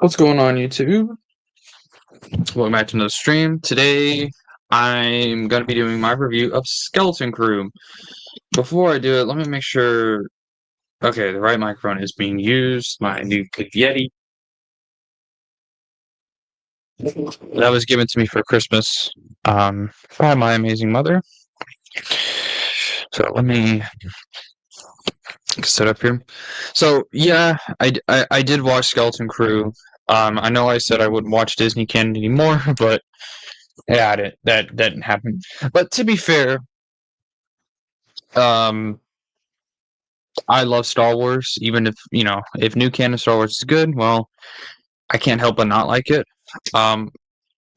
What's going on, YouTube? Welcome back to another stream. Today, I'm going to be doing my review of Skeleton Crew. Before I do it, let me make sure... Okay, the right microphone is being used. My new Clip Yeti. That was given to me for Christmas by my amazing mother. So let me set up here. So, yeah, I did watch Skeleton Crew. I know I said I wouldn't watch Disney Canon anymore, but yeah, that didn't happen. But to be fair, um, I love Star Wars, even if new canon Star Wars is good, well, I can't help but not like it. Um,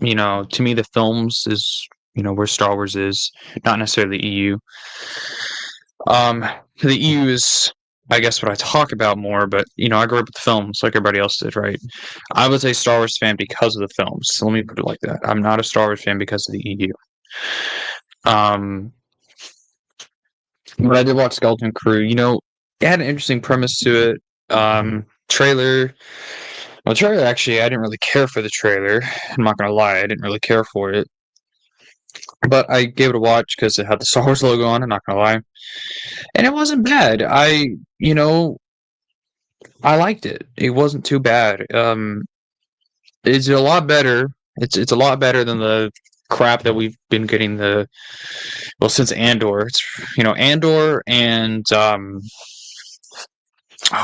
to me, the films is where Star Wars is, not necessarily the EU. The EU is, I guess, what I talk about more, but I grew up with the films like everybody else did, right? I was a Star Wars fan because of the films. So let me put it like that. I'm not a Star Wars fan because of the EU. But I did watch Skeleton Crew. It had an interesting premise to it. Trailer. Well, trailer, actually, I didn't really care for the trailer. I'm not gonna lie, I didn't really care for it. But I gave it a watch because it had the Star Wars logo on. I'm not gonna lie, and it wasn't bad. I liked it. It wasn't too bad. It's a lot better. It's a lot better than the crap that we've been getting since Andor. It's Andor and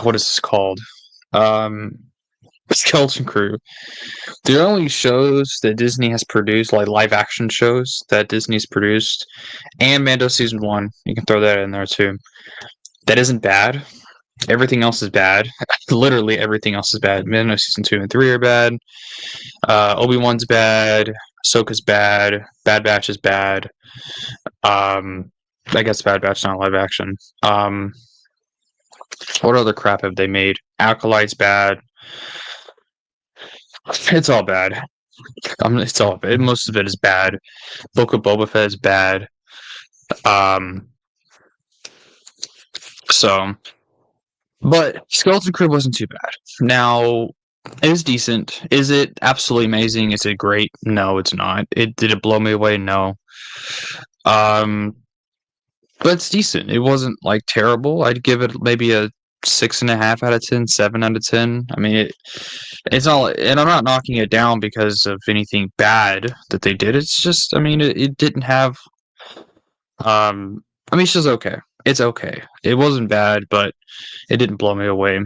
what is this called? Skeleton Crew. The only shows that Disney has produced, like live action shows that Disney's produced, and Mando season 1, you can throw that in there too. That isn't bad. Everything else is bad. Literally everything else is bad. Mando season 2 and 3 are bad. Obi-Wan's bad. Ahsoka's bad. Bad Batch is bad. I guess Bad Batch not live action. What other crap have they made? Acolyte's bad. It's all bad. It's all bad. Most of it is bad. Book of Boba Fett is bad. But Skeleton Crew wasn't too bad. Now, it was decent. Is it absolutely amazing? Is it great? No, it's not. Did it blow me away? No. But it's decent. It wasn't like terrible. I'd give it maybe a 6.5 out of 10, 7 out of 10. I mean, it's not, and I'm not knocking it down because of anything bad that they did. It's just, I mean, it didn't have. It's just okay. It's okay. It wasn't bad, but it didn't blow me away.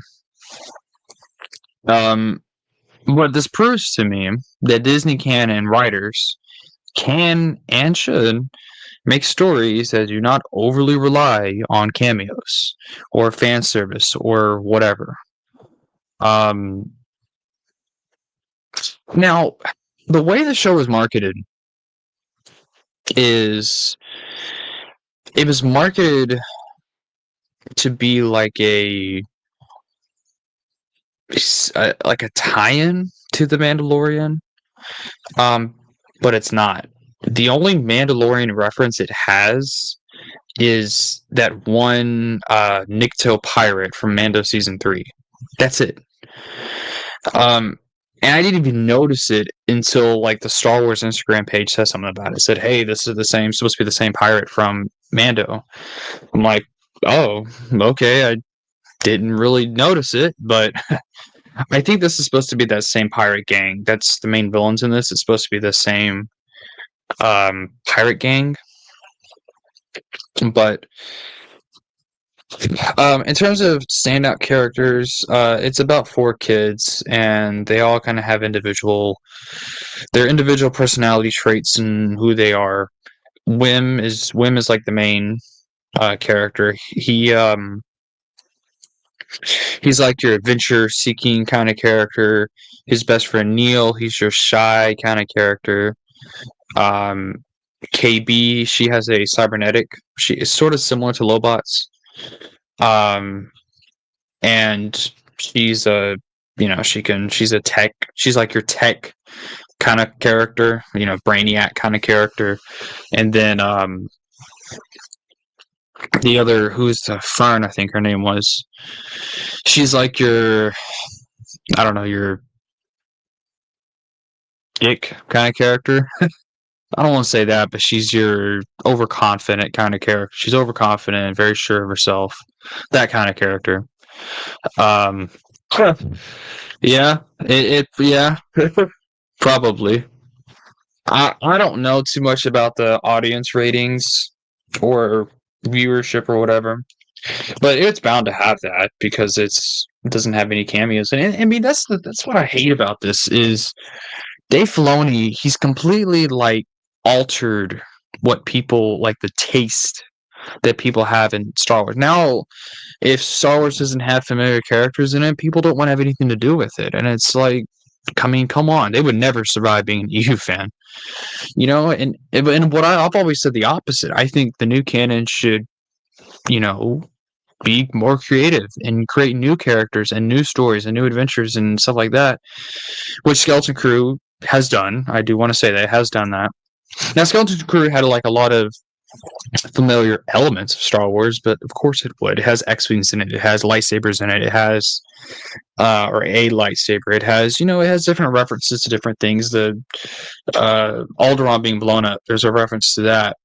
What this proves to me that Disney canon writers can and should make stories that do not overly rely on cameos or fan service or whatever. Now, the way the show was marketed is it was marketed to be like a tie-in to The Mandalorian, but it's not. The only Mandalorian reference it has is that one Nikto pirate from Mando season 3. That's it. And I didn't even notice it until like the Star Wars Instagram page said something about it. It said, "Hey, this is supposed to be the same pirate from Mando." I'm like, "Oh, okay." I didn't really notice it, but I think this is supposed to be that same pirate gang. That's the main villains in this. It's supposed to be the same pirate gang. But in terms of standout characters, it's about 4 kids, and they all kind of have their individual personality traits and who they are. Wim is like the main character. He's like your adventure-seeking kind of character. His best friend Neil, he's your shy kind of character. KB, she has a cybernetic. She is sort of similar to Lobots. And she's she's a tech. She's like your tech kind of character, brainiac kind of character. And then the other, who's the Fern, I think her name was. She's like your, I don't know, your ick kind of character. I don't want to say that, but she's your overconfident kind of character. She's overconfident, very sure of herself. That kind of character. Um, yeah, yeah, probably. I don't know too much about the audience ratings or viewership or whatever, but it's bound to have that because it doesn't have any cameos. And I mean that's what I hate about this is Dave Filoni. He's completely like altered what people like the taste that people have in Star Wars. Now, if Star Wars doesn't have familiar characters in it, people don't want to have anything to do with it. And it's like, I mean, come on, they would never survive being an EU fan, you know. And what I've always said the opposite. I think the new canon should, you know, be more creative and create new characters and new stories and new adventures and stuff like that, which Skeleton Crew has done. I do want to say that it has done that. Now, Skeleton Crew had like a lot of familiar elements of Star Wars, but of course it would. It has X-Wings in it. It has lightsabers in it. It has or a lightsaber. It has, you know, it has different references to different things. The Alderaan being blown up, there's a reference to that.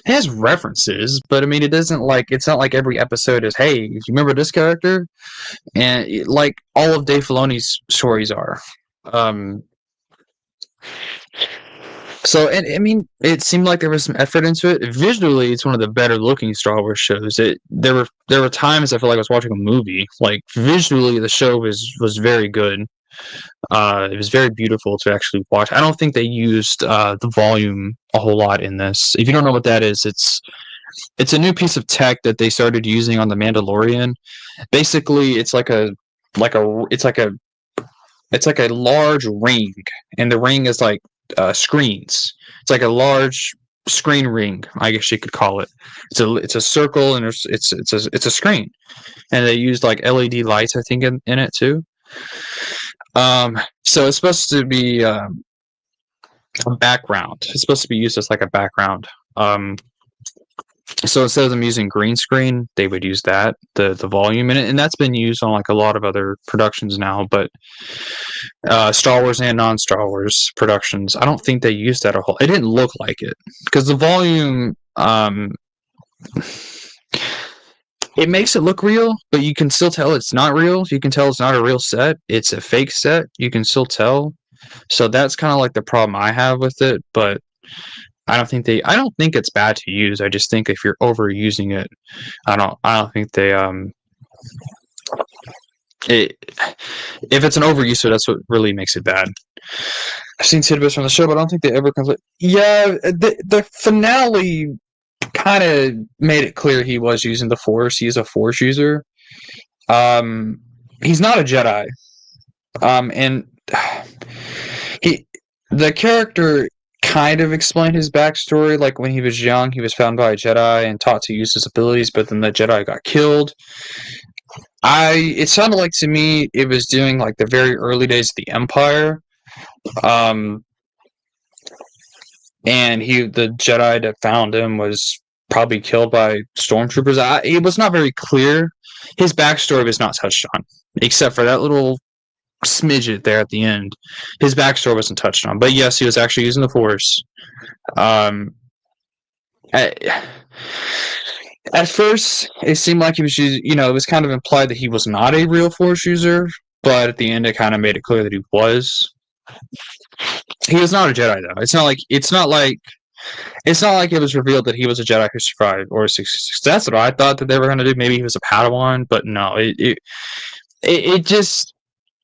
It has references, but I mean, it doesn't like, it's not like every episode is, hey, you remember this character? And like all of Dave Filoni's stories are. So, and I mean, it seemed like there was some effort into it. Visually, it's one of the better looking Star Wars shows. There were times I felt like I was watching a movie. Like visually, the show was very good. It was very beautiful to actually watch. I don't think they used the volume a whole lot in this. If you don't know what that is, it's a new piece of tech that they started using on the Mandalorian. Basically, it's like a large ring, and the ring is like screens. It's like a large screen ring, I guess you could call it. It's a circle, and it's a screen, and they used like LED lights, I think, in it too. So it's supposed to be a background. It's supposed to be used as like a background. So instead of them using green screen, they would use the volume in it, and that's been used on like a lot of other productions now. But Star Wars and non-Star Wars productions, I don't think they used that a whole. It didn't look like it because the volume, it makes it look real, but you can still tell it's not real. You can tell it's not a real set. It's a fake set. You can still tell. So that's kind of like the problem I have with it, but I don't think it's bad to use. I just think if you're overusing it, I don't think they if it's an overuse, so that's what really makes it bad. I've seen tidbits from the show, but I don't think they ever complete. Yeah, the finale kind of made it clear he was using the Force. He's a Force user. He's not a Jedi. And the character kind of explained his backstory. Like when he was young, he was found by a Jedi and taught to use his abilities, but then the Jedi got killed. It sounded like to me it was doing like the very early days of the Empire. And the Jedi that found him was probably killed by stormtroopers. It was not very clear. His backstory was not touched on, except for that little smidget there at the end. His backstory wasn't touched on, but yes, he was actually using the Force. At first, it seemed like he was using, it was kind of implied that he was not a real Force user, but at the end, it kind of made it clear that he was. He was not a Jedi, though. It's not like it was revealed that he was a Jedi who survived or 66. That's what I thought that they were going to do. Maybe he was a Padawan, but no. It just,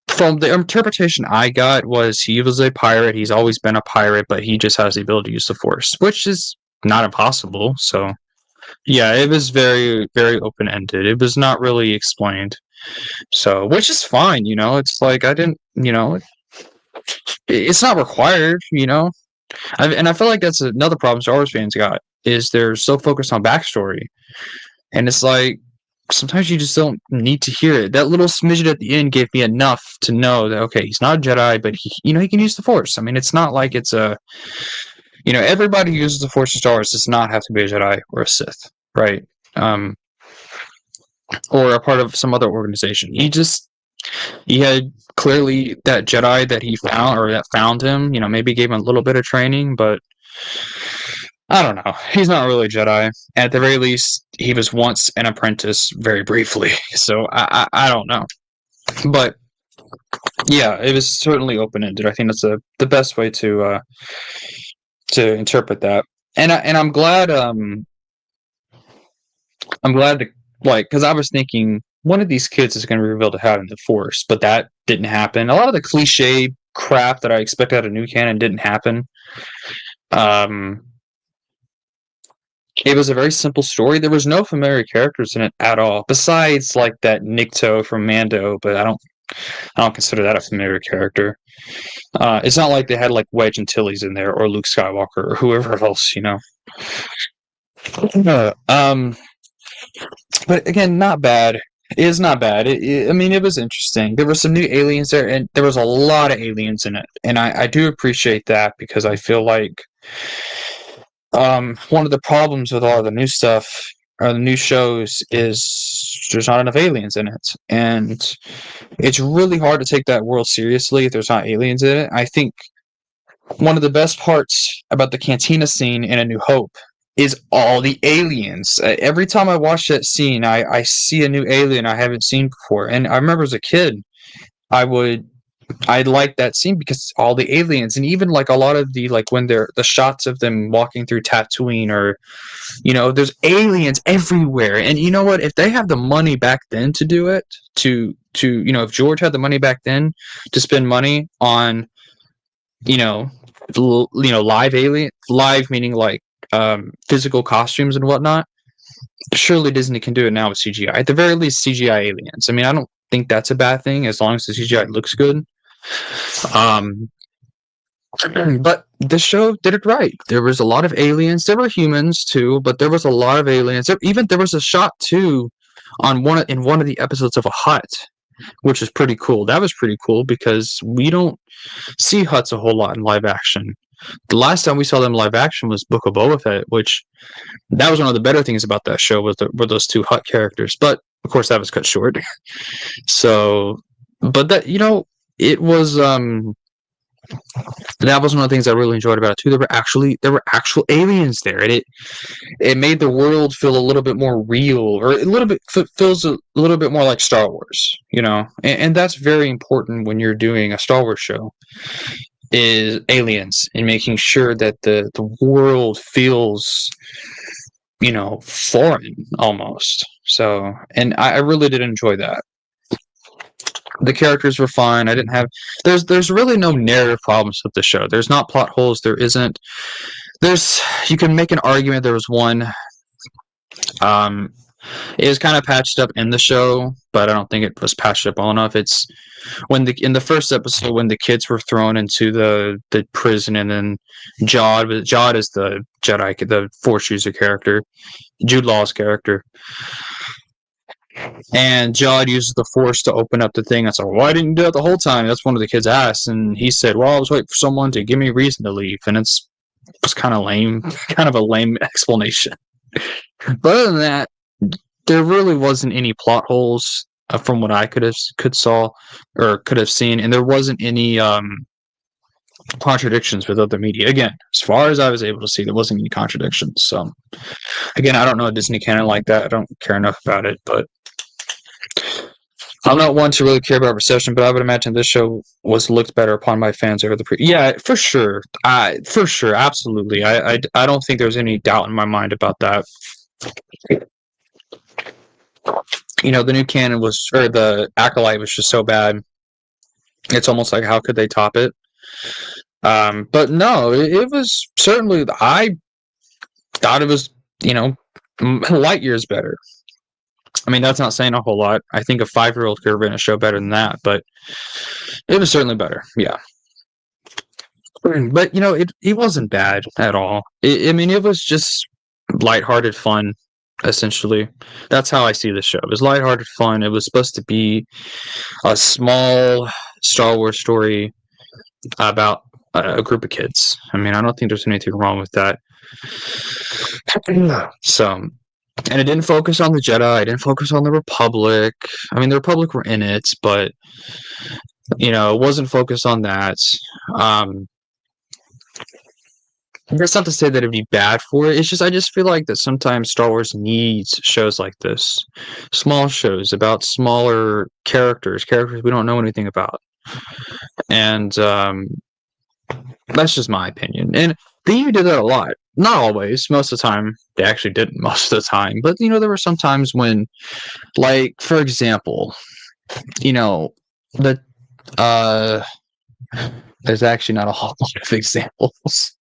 from the interpretation I got, was he was a pirate. He's always been a pirate, but he just has the ability to use the Force, which is not impossible. So, yeah, it was very, very open-ended. It was not really explained. So, which is fine, It's like, I didn't, it's not required, and I feel like that's another problem Star Wars fans got, is they're so focused on backstory. And it's like, sometimes you just don't need to hear it. That little smidget at the end gave me enough to know that, okay, he's not a Jedi, but he can use the Force. I mean, it's not like it's everybody who uses the Force in Star Wars does not have to be a Jedi or a Sith, right? Or a part of some other organization. He had clearly that Jedi that he found or that found him, maybe gave him a little bit of training, but I don't know. He's not really a Jedi. At the very least, he was once an apprentice very briefly. So I don't know. But yeah, it was certainly open ended. I think that's the best way to interpret that. And I'm glad to because I was thinking one of these kids is going to be revealed to have in the Force, but that didn't happen. A lot of the cliche crap that I expected out of New Canon didn't happen. It was a very simple story. There was no familiar characters in it at all, besides like that Nikto from Mando, but I don't consider that a familiar character. It's not like they had like Wedge Antilles in there or Luke Skywalker or whoever else, But again, not bad. It is not bad. It was interesting. There were some new aliens there, and there was a lot of aliens in it, and I do appreciate that because I feel like one of the problems with all the new stuff or the new shows is there's not enough aliens in it, and it's really hard to take that world seriously if there's not aliens in it. I think one of the best parts about the cantina scene in A New Hope is all the aliens. Every time I watch that scene, I see a new alien I haven't seen before. And I remember as a kid, I liked that scene because all the aliens, and even like a lot of the when they're the shots of them walking through Tatooine, or there's aliens everywhere. And you know what? If they have the money back then to do it, if George had the money back then to spend money on live meaning like physical costumes and whatnot, surely Disney can do it now with CGI. At the very least, CGI aliens. I don't think that's a bad thing as long as the CGI looks good. But the show did it right. There was a lot of aliens. There were humans too, but there was a lot of aliens. There was a shot too in one of the episodes of a hut, which was pretty cool. That was pretty cool because we don't see huts a whole lot in live action. The last time we saw them live action was Book of Boba Fett, which that was one of the better things about that show were those two Hutt characters. But of course, that was cut short. So, but that it was that was one of the things I really enjoyed about it too. There were actual aliens there, and it made the world feel a little bit more real, or a little bit feels a little bit more like Star Wars, and that's very important when you're doing a Star Wars show. Is aliens and making sure that the world feels foreign almost. So, and I really did enjoy that. The characters were fine. I didn't have there's really no narrative problems with the show. There's not plot holes. There isn't. You can make an argument there was one. It was kind of patched up in the show, but I don't think it was patched up well enough. It's in the first episode when the kids were thrown into the prison, and then Jod is the Jedi, the Force user character, Jude Law's character, and Jod uses the Force to open up the thing. I said, "Why didn't you do it the whole time?" That's one of the kids asked, and he said, "Well, I was waiting for someone to give me a reason to leave," and it's kind of lame, kind of a lame explanation. But other than that, there really wasn't any plot holes from what I could have seen, and there wasn't any contradictions with other media. Again, as far as I was able to see, there wasn't any contradictions. So, again, I don't know a Disney canon like that. I don't care enough about it, but I'm not one to really care about reception. But I would imagine this show looked better upon my fans over the yeah, for sure, absolutely. I don't think there's any doubt in my mind about that. The new canon the Acolyte was just so bad. It's almost like, how could they top it? But no, it was certainly, I thought it was, light years better. That's not saying a whole lot. I think a 5-year-old could have written a show better than that, but it was certainly better. Yeah. But, it wasn't bad at all. It was just lighthearted fun. Essentially, that's how I see the show. It was lighthearted fun. It was supposed to be a small Star Wars story about a group of kids. I don't think there's anything wrong with that. So, And it didn't focus on the Jedi. It didn't focus on the Republic. I mean, the Republic were in it, but it wasn't focused on that. Um, That's not to say that it'd be bad for it. It's just I just feel like that sometimes Star Wars needs shows like this, small shows about smaller characters we don't know anything about, and that's just my opinion. And they even did that a lot. Not always. Most of the time, they actually didn't. Most of the time, but there were some times when, like, for example, the there's actually not a whole lot of examples.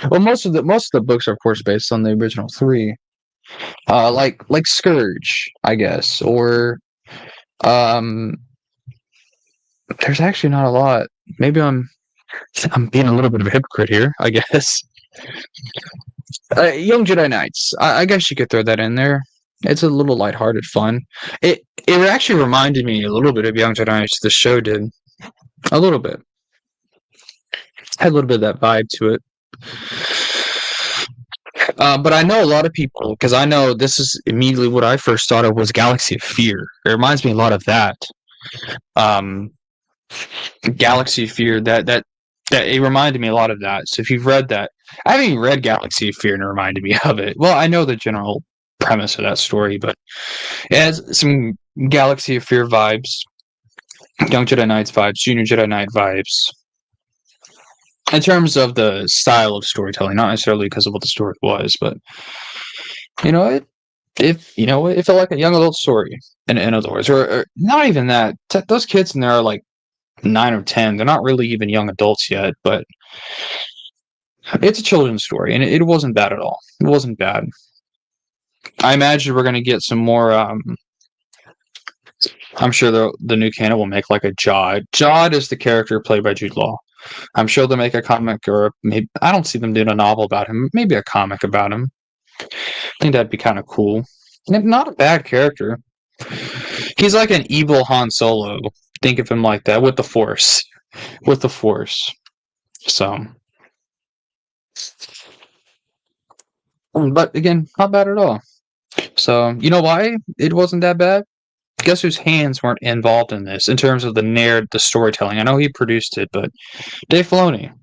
Well, most of the books are, of course, based on the original three. Like Scourge, I guess, or um, there's actually not a lot. Maybe I'm being a little bit of a hypocrite here, I guess. Young Jedi Knights. I guess you could throw that in there. It's a little lighthearted fun. It actually reminded me a little bit of Young Jedi Knights. The show did a little bit. Had a little bit of that vibe to it. But I know a lot of people, because I know this is immediately what I first thought of was Galaxy of Fear. It reminds me a lot of that. Galaxy of Fear, that it reminded me a lot of that. So if you've read that, I haven't even read Galaxy of Fear and it reminded me of it. Well, I know the general premise of that story, but it has some Galaxy of Fear vibes, Young Jedi Knights vibes, Junior Jedi Knight vibes. In terms of the style of storytelling, not necessarily because of what the story was, but it felt like a young adult story. In other words, or not even that. Those kids in there are like 9 or 10. They're not really even young adults yet, but it's a children's story, and it wasn't bad at all. It wasn't bad. I imagine we're going to get some more. I'm sure the new canon will make like a Jod. Jod is the character played by Jude Law. I'm sure they'll make a comic, or maybe I don't see them doing a novel about him. Maybe a comic about him. I think that'd be kind of cool. And not a bad character. He's like an evil Han Solo. Think of him like that with the Force. With the Force. So. But again, not bad at all. So, you know why it wasn't that bad? Guess whose hands weren't involved in this in terms of the storytelling. I know he produced it, but Dave Filoni.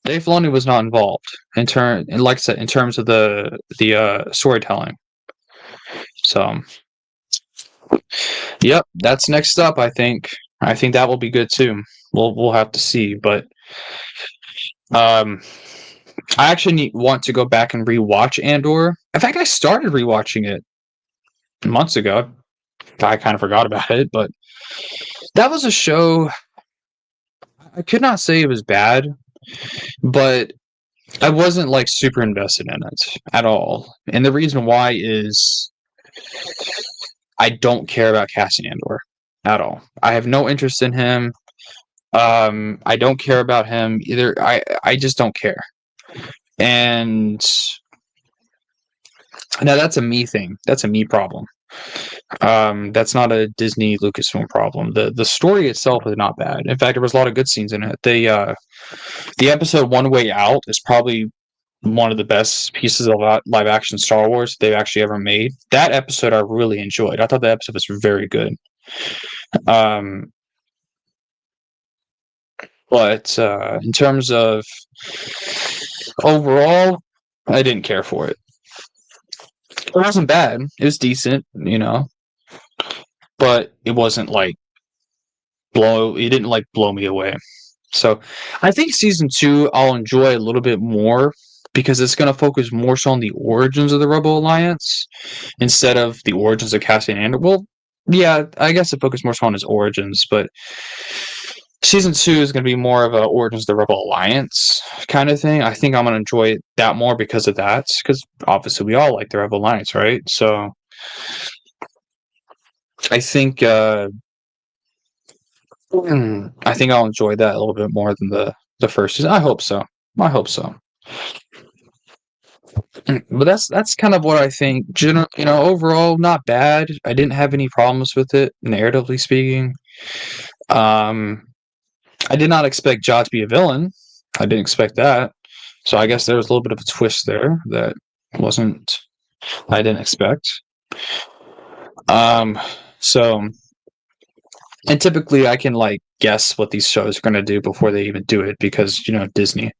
Dave Filoni was not involved like I said, in terms of the storytelling. So, yep, that's next up. I think that will be good too. We'll have to see, but I actually want to go back and rewatch Andor. In fact, I started rewatching it months ago. I kind of forgot about it, but that was a show. I could not say it was bad, but I wasn't like super invested in it at all. And the reason why is I don't care about Cassian Andor at all. I have no interest in him. I don't care about him either. I just don't care. And now that's a me thing. That's a me problem. That's not a Disney Lucasfilm problem. The story itself is not bad. In fact, there was a lot of good scenes in it. The episode One Way Out is probably one of the best pieces of live action Star Wars they've actually ever made. That episode I really enjoyed. I thought that episode was very good. But in terms of overall, I didn't care for it. It wasn't bad. It was decent, but it wasn't like it didn't like blow me away. So I think season 2 I'll enjoy a little bit more because it's going to focus more so on the origins of the Rebel Alliance instead of the origins of Cassian Andor. Well, yeah, I guess it focused more so on his origins, but season 2 is going to be more of a origins of the Rebel Alliance kind of thing. I think I'm going to enjoy that more because of that, because obviously we all like the Rebel Alliance, right? So I think I'll enjoy that a little bit more than the first season. I hope so. But that's kind of what I think. Overall, not bad. I didn't have any problems with it, narratively speaking. I did not expect Jod to be a villain. I didn't expect that. So I guess there was a little bit of a twist there that wasn't I didn't expect. Um, so, and typically I can like guess what these shows are going to do before they even do it because Disney,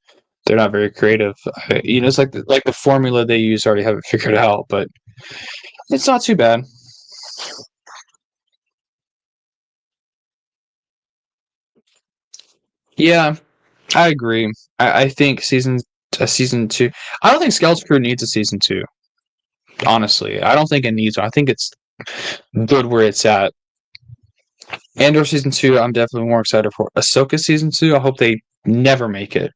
they're not very creative. It's like the formula they use already have it figured out, but it's not too bad. Yeah, I agree. I think season two. I don't think Skeleton Crew needs a season two. Honestly, I don't think it needs one. I think it's good where it's at. Andor season two, I'm definitely more excited for. Ahsoka season two, I hope they never make it.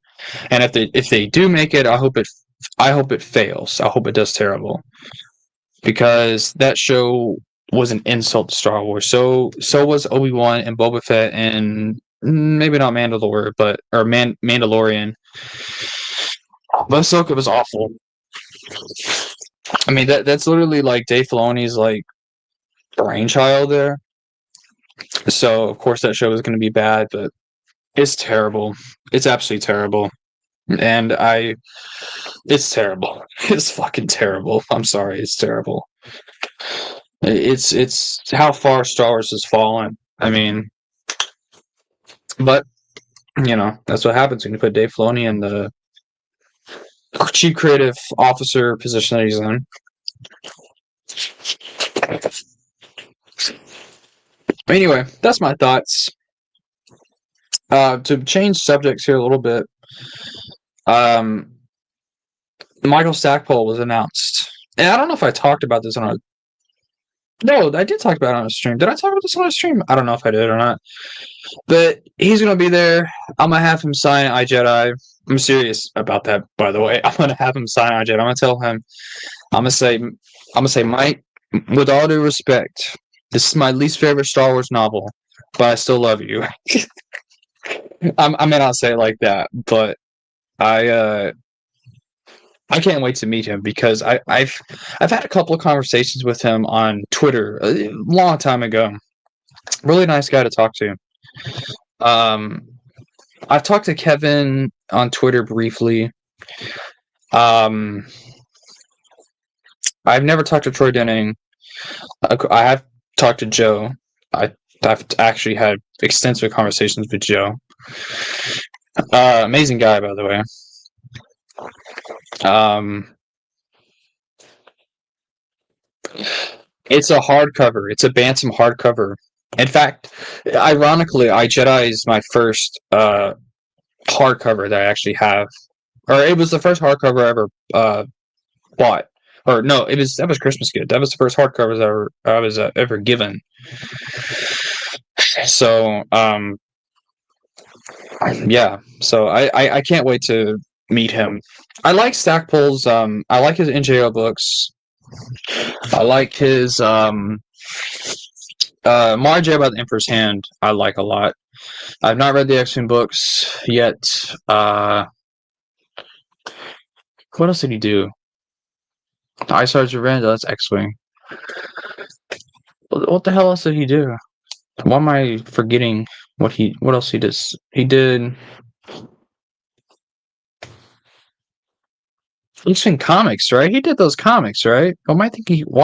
And if they do make it, I hope it fails. I hope it does terrible because that show was an insult to Star Wars. So was Obi-Wan and Boba Fett and maybe not Mandalore, or Mandalorian. But Ahsoka was awful. I mean that's literally like Dave Filoni's like brainchild there. So of course that show is going to be bad, but it's terrible. It's absolutely terrible. And it's terrible. It's fucking terrible. I'm sorry, it's terrible. It's how far Star Wars has fallen. I mean, but that's what happens when you put Dave Filoni in the chief creative officer position that he's in. Anyway, that's my thoughts. To change subjects here a little bit, Michael Stackpole was announced, and I don't know if I talked about this on a. No, I did talk about it on a stream. Did I talk about this on a stream? I don't know if I did or not. But he's gonna be there. I'm gonna have him sign iJedi. I'm serious about that, by the way. I'm gonna have him sign iJedi. I'm gonna tell him. I'm gonna say, Mike. With all due respect, this is my least favorite Star Wars novel, but I still love you. I may not say it like that, but I can't wait to meet him because I've had a couple of conversations with him on Twitter a long time ago. Really nice guy to talk to. Um, I've talked to Kevin on Twitter briefly. Um, I've never talked to Troy Denning. I have talked to Joe. I've actually had extensive conversations with Joe. Amazing guy, by the way. It's a hardcover. It's a Bantam hardcover. In fact, ironically, iJedi is my first hardcover that I actually have, or it was the first hardcover I ever bought. Or no, that was Christmas gift. That was the first hardcover I was ever given. So yeah. So I can't wait to meet him. I like Stackpole's. I like his NJO books. I like his Mara J about the Emperor's Hand. I like a lot. I've not read the X-Wing books yet. What else did he do? Ice Sarge Revenge. That's X-Wing. What the hell else did he do? Why am I forgetting what else he does? He did X-Wing comics, right? He did those comics, right? Why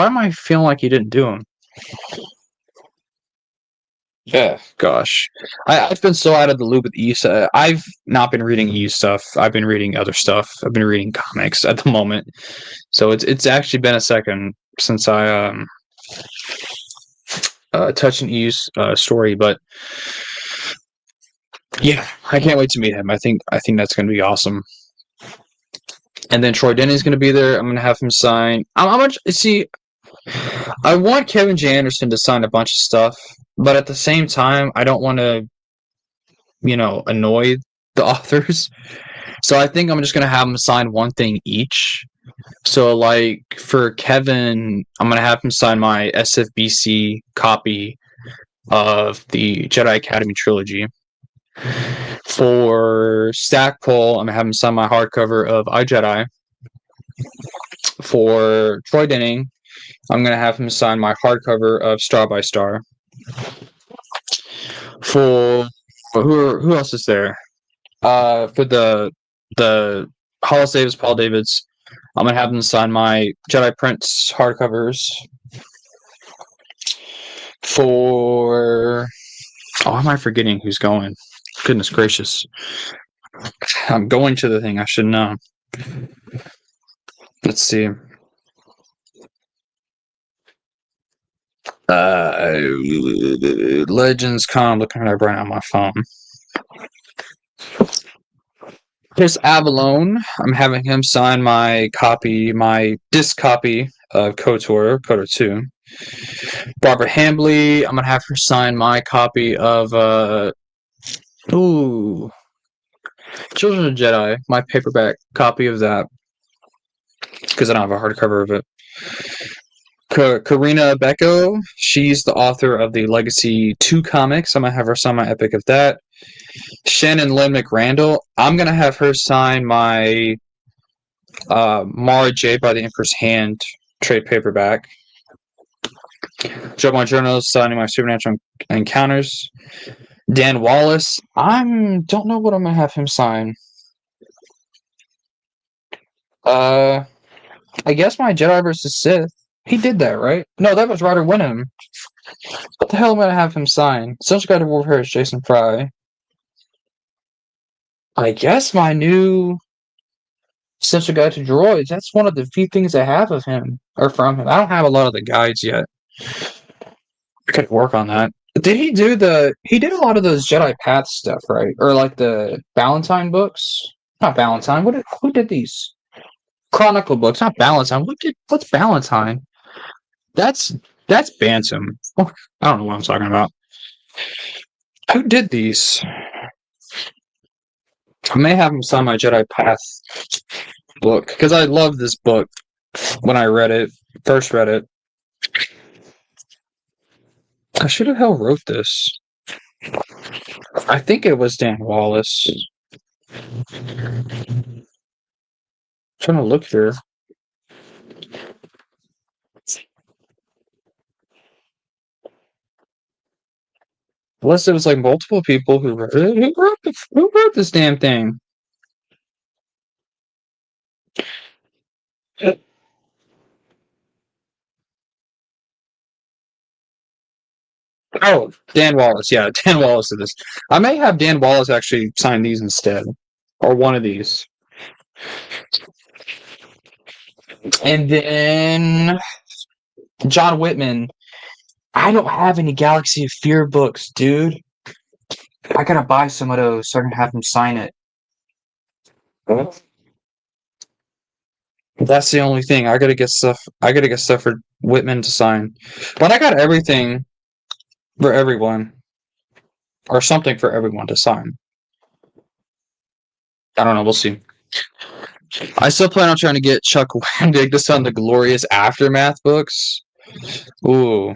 am I feeling like he didn't do them? Yeah, gosh. I've been so out of the loop with EU stuff. I've not been reading EU stuff. I've been reading other stuff. I've been reading comics at the moment. So it's actually been a second since I touched an EU story, but yeah, I can't wait to meet him. I think that's going to be awesome. And then Troy Denny's going to be there. I'm going to have him sign. I want Kevin J. Anderson to sign a bunch of stuff, but at the same time, I don't want to, annoy the authors. So I think I'm just going to have them sign one thing each. So, like, for Kevin, I'm going to have him sign my SFBC copy of the Jedi Academy trilogy. For Stackpole, I'm going to have him sign my hardcover of iJedi. For Troy Denning, I'm going to have him sign my hardcover of Star by Star. For who else is there? For the Hollis Davis, Paul Davids, I'm gonna have them sign my Jedi Prince hardcovers for. Oh, am I forgetting who's going? Goodness gracious! I'm going to the thing. I should know. Let's see. Legends Con. Looking at it right now on my phone. Here's Avalon. I'm having him sign my disc copy of KOTOR 2. Barbara Hambly, I'm gonna have her sign my copy of Children of Jedi, my paperback copy of that, because I don't have a hardcover of it. Karina Becco, she's the author of the Legacy 2 comics. I'm gonna have her sign my epic of that. Shannon Lynn McRandall, I'm gonna have her sign my Mara Jade by the Emperor's Hand trade paperback. Joe Margiano signing my Supernatural Encounters. Dan Wallace, don't know what I'm gonna have him sign. I guess my Jedi vs. Sith. He did that, right? No, that was Ryder Wenham. What the hell am I gonna have him sign? Essential Guide to Warfare is Jason Fry. I guess my new Essential Guide to Droids. That's one of the few things I have of him or from him. I don't have a lot of the guides yet. I could work on that. Did he do he did a lot of those Jedi Path stuff, right? Or like the Valentine books? Not Valentine. Who did these? Chronicle books, not Valentine. What's Valentine? That's Bantam. I don't know what I'm talking about. Who did these? I may have him sign my Jedi Path book because I loved this book when I first read it. I should have wrote this. I think it was Dan Wallace. I'm trying to look here. Unless it was like multiple people who wrote it. Who wrote this damn thing? Oh, Dan Wallace. Yeah, Dan Wallace did this. I may have Dan Wallace actually sign these instead. Or one of these. And then John Whitman. I don't have any Galaxy of Fear books, dude. I gotta buy some of those so I can have him sign it. That's the only thing. I gotta get stuff for Whitman to sign. But I got everything for everyone. Or something for everyone to sign. I don't know, we'll see. I still plan on trying to get Chuck Wendig to sign the Glorious Aftermath books. Ooh.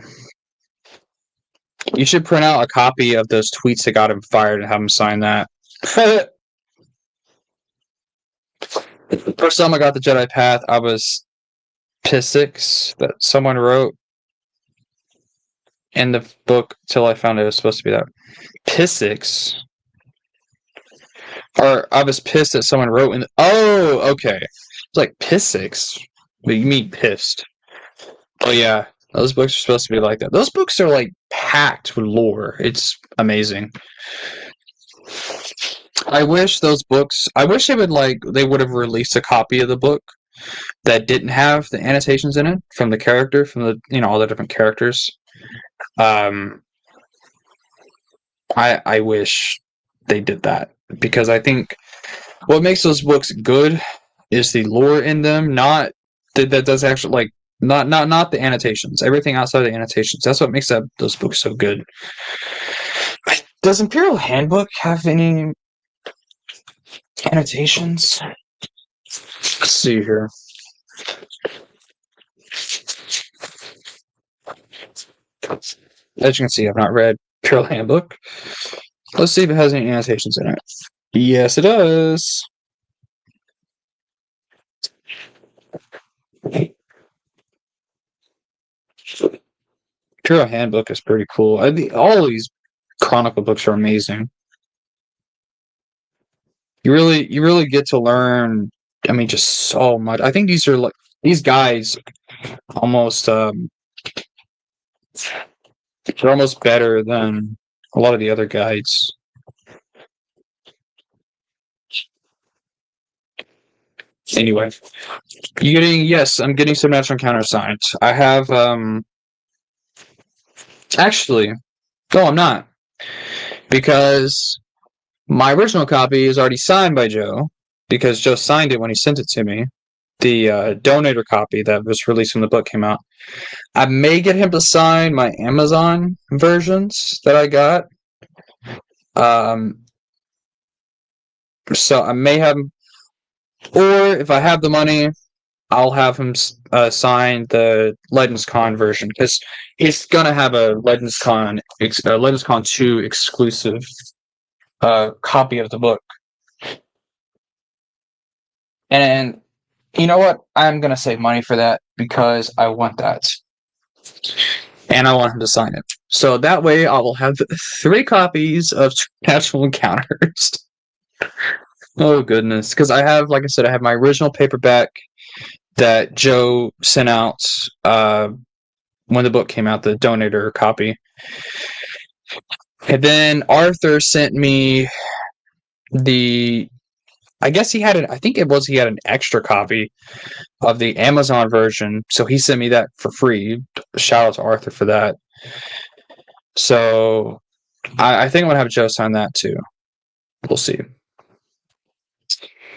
You should print out a copy of those tweets that got him fired and have him sign that. First time I got the Jedi Path, I was P6 that someone wrote in the book till I found it was supposed to be that. P6? Or I was pissed that someone wrote in. Oh, okay. It's like P6. But you mean pissed. Oh, yeah. Those books are supposed to be like that. Those books are like packed with lore. It's amazing. I wish they would have released a copy of the book that didn't have the annotations in it from all the different characters. I wish they did that because I think what makes those books good is the lore in them, not that does actually like not the annotations. Everything outside the annotations. That's what makes those books so good. Does Imperial Handbook have any annotations? Let's see here. As you can see, I've not read Imperial Handbook. Let's see if it has any annotations in it. Yes, it does. Imperial Handbook is pretty cool. All these Chronicle books are amazing. You really get to learn I mean, just so much. I think these are like these guys almost they're almost better than a lot of the other guides. Anyway, you getting yes, I'm getting some natural encounter signs. I have actually no, I'm not because my original copy is already signed by Joe because Joe signed it when he sent it to me. The donator copy that was released when the book came out. I may get him to sign my Amazon versions that I got. So I may have, or if I have the money, I'll have him sign the Legends Con version because he's gonna have a Legends Con 2 exclusive copy of the book. And you know what? I'm gonna save money for that because I want that, and I want him to sign it. So that way, I will have 3 copies of Natural Encounters. Oh goodness, because I have, like I said, I have my original paperback that Joe sent out when the book came out, the donator copy. And then Arthur sent me I guess he had he had an extra copy of the Amazon version, so he sent me that for free. Shout out to Arthur for that. So I think I'm gonna have Joe sign that too. We'll see.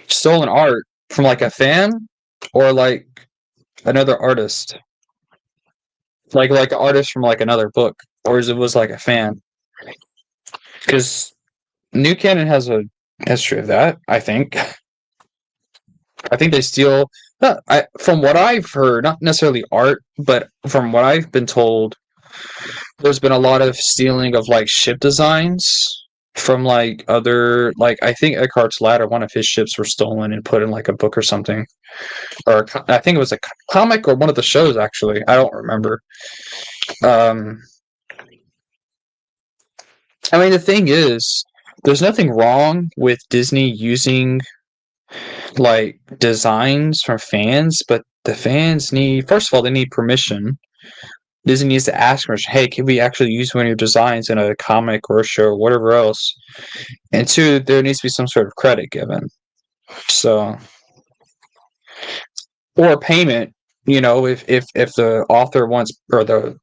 Stolen art from like a fan or like another artist, like an artist from like another book, or it was like a fan. Because New Canon has a history of that. I think. I think they steal. From what I've heard, not necessarily art, but from what I've been told, there's been a lot of stealing of like ship designs from like other like I think Eckhart's Ladder, one of his ships were stolen and put in like a book or something, or I think it was a comic or one of the shows actually. I don't remember. I mean, the thing is, there's nothing wrong with Disney using like designs from fans, but the fans need, first of all, they need permission. Disney needs to ask permission. Hey, can we actually use one of your designs in a comic or a show or whatever else? And 2, there needs to be some sort of credit given. So, or payment. You know, if the author wants or the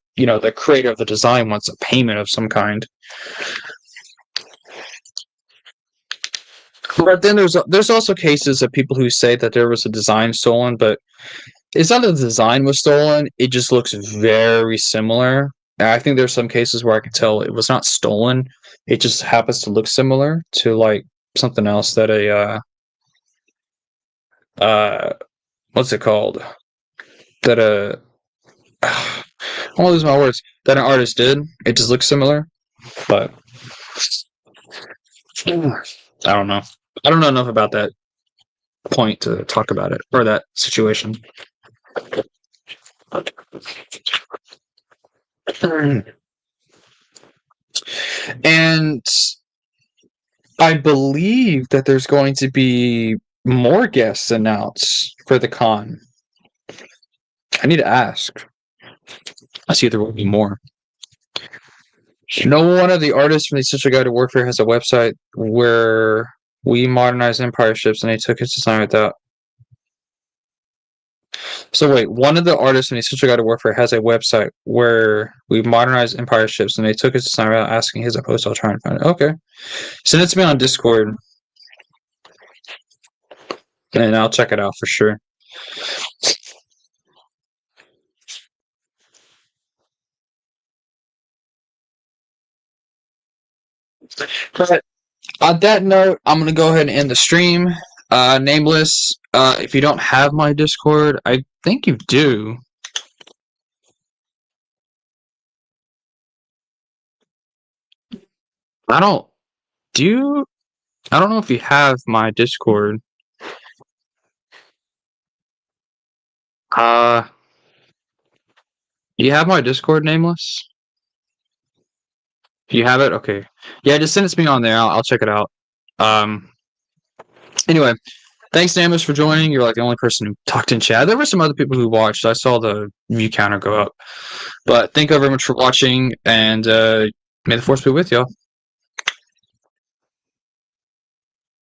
creator of the design wants a payment of some kind. But then there's also cases of people who say that there was a design stolen, but it's not that the design was stolen, it just looks very similar. And I think there's some cases where I can tell it was not stolen. It just happens to look similar to like something else that what's it called? That I won't lose my words. That an artist did. It just looks similar. But I don't know. I don't know enough about that point to talk about it or that situation. And I believe that there's going to be more guests announced for the con. I need to ask. I see if there will be more. No one of the artists from the Essential Guide to Warfare has a website where we modernize Empire ships and they took its design without. So wait, one of the artists in the Essential Guide to Warfare has a website where we modernize Empire ships and they took its design without asking his opposed. I'll try and find it. Okay. Send it to me on Discord. And I'll check it out for sure. But on that note, I'm gonna go ahead and end the stream. Nameless, if you don't have my Discord, I think you do. I don't. Do you? I don't know if you have my Discord. You have my Discord, Nameless? You have it? Okay. Yeah, just send it to me on there. I'll check it out. Anyway, Thanks, Namus, for joining. You're like the only person who talked in chat. There were some other people who watched. I saw the view counter go up. But thank you very much for watching, and may the force be with y'all.